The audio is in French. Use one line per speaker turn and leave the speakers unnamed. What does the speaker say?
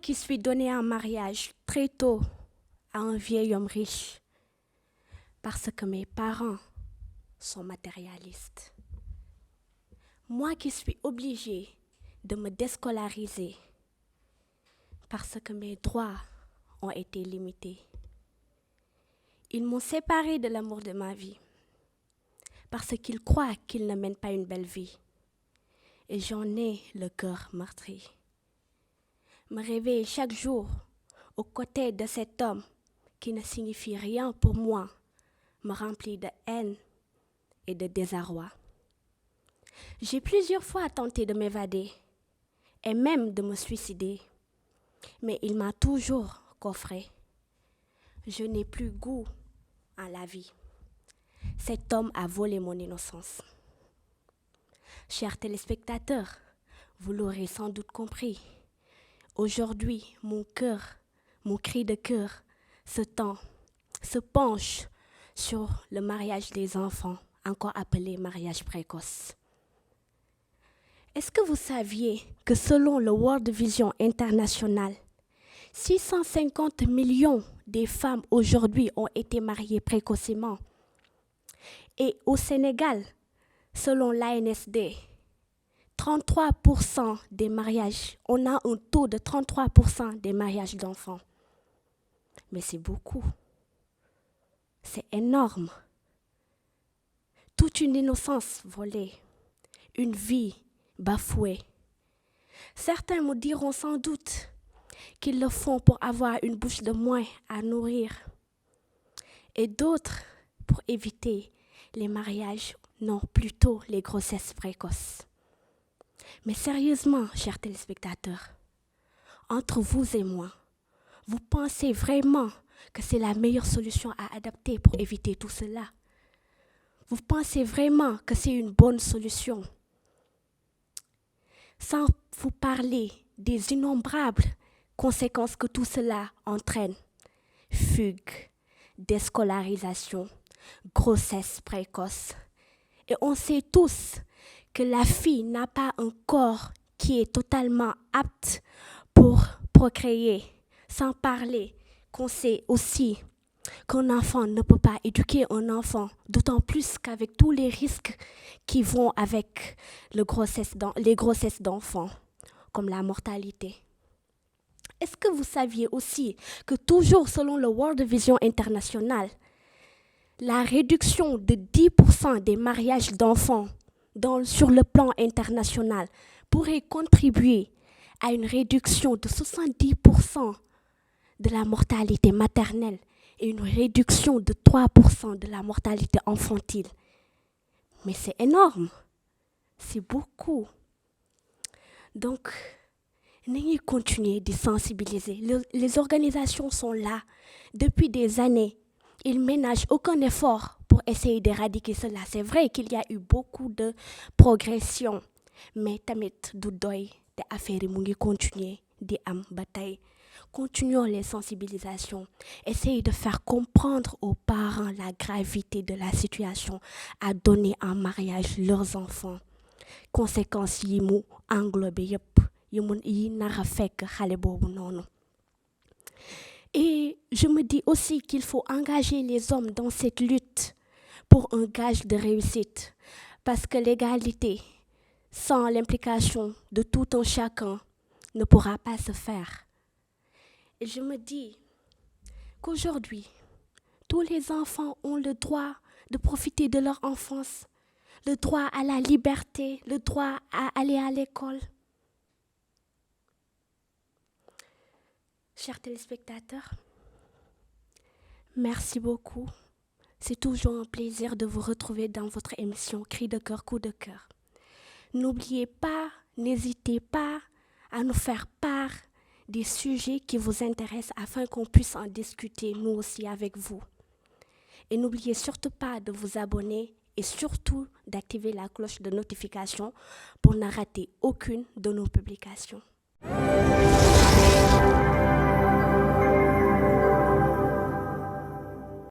qui suis donnée en mariage très tôt à un vieil homme riche, parce que mes parents sont matérialistes. Moi qui suis obligée de me déscolariser, parce que mes droits ont été limités. Ils m'ont séparée de l'amour de ma vie, parce qu'ils croient qu'ils ne mènent pas une belle vie. Et j'en ai le cœur meurtri. Me réveiller chaque jour aux côtés de cet homme qui ne signifie rien pour moi me remplit de haine et de désarroi. J'ai plusieurs fois tenté de m'évader et même de me suicider, mais il m'a toujours coffré. Je n'ai plus goût à la vie. Cet homme a volé mon innocence. Chers téléspectateurs, vous l'aurez sans doute compris. Aujourd'hui, mon cœur, mon cri de cœur se penche sur le mariage des enfants, encore appelé mariage précoce. Est-ce que vous saviez que selon le World Vision International, 650 millions de femmes aujourd'hui ont été mariées précocement? Et au Sénégal, selon l'ANSD, 33% des mariages, on a un taux de 33% des mariages d'enfants. Mais c'est beaucoup. C'est énorme. Toute une innocence volée, une vie bafouée. Certains me diront sans doute qu'ils le font pour avoir une bouche de moins à nourrir. Et d'autres pour éviter les mariages, non, plutôt les grossesses précoces. Mais sérieusement, chers téléspectateurs, entre vous et moi, vous pensez vraiment que c'est la meilleure solution à adopter pour éviter tout cela? Vous pensez vraiment que c'est une bonne solution? Sans vous parler des innombrables conséquences que tout cela entraîne. Fugue, déscolarisation, grossesse précoce. Et on sait tous que la fille n'a pas un corps qui est totalement apte pour procréer. Sans parler qu'on sait aussi qu'un enfant ne peut pas éduquer un enfant, d'autant plus qu'avec tous les risques qui vont avec les grossesses d'enfants, comme la mortalité. Est-ce que vous saviez aussi que toujours selon le World Vision International, la réduction de 10% des mariages d'enfants sur le plan international pourrait contribuer à une réduction de 70% de la mortalité maternelle et une réduction de 3% de la mortalité infantile? Mais c'est énorme, c'est beaucoup. Donc, n'ayez continué de sensibiliser. Les organisations sont là depuis des années. Ils ne ménagent aucun effort pour essayer d'éradiquer cela. C'est vrai qu'il y a eu beaucoup de progression, mais tamit du doy te affaire mu ngi continuer di am ba tey. Continuons les sensibilisations. Essayez de faire comprendre aux parents la gravité de la situation à donner en mariage leurs enfants. Conséquences yi mu englobé yépp yi nara fekk xale boobu noonu. Et je me dis aussi qu'il faut engager les hommes dans cette lutte pour un gage de réussite. Parce que l'égalité, sans l'implication de tout un chacun, ne pourra pas se faire. Et je me dis qu'aujourd'hui, tous les enfants ont le droit de profiter de leur enfance, le droit à la liberté, le droit à aller à l'école. Chers téléspectateurs, merci beaucoup. C'est toujours un plaisir de vous retrouver dans votre émission Cri de cœur, coup de cœur. N'oubliez pas, n'hésitez pas à nous faire part des sujets qui vous intéressent afin qu'on puisse en discuter nous aussi avec vous. Et n'oubliez surtout pas de vous abonner et surtout d'activer la cloche de notification pour ne rater aucune de nos publications.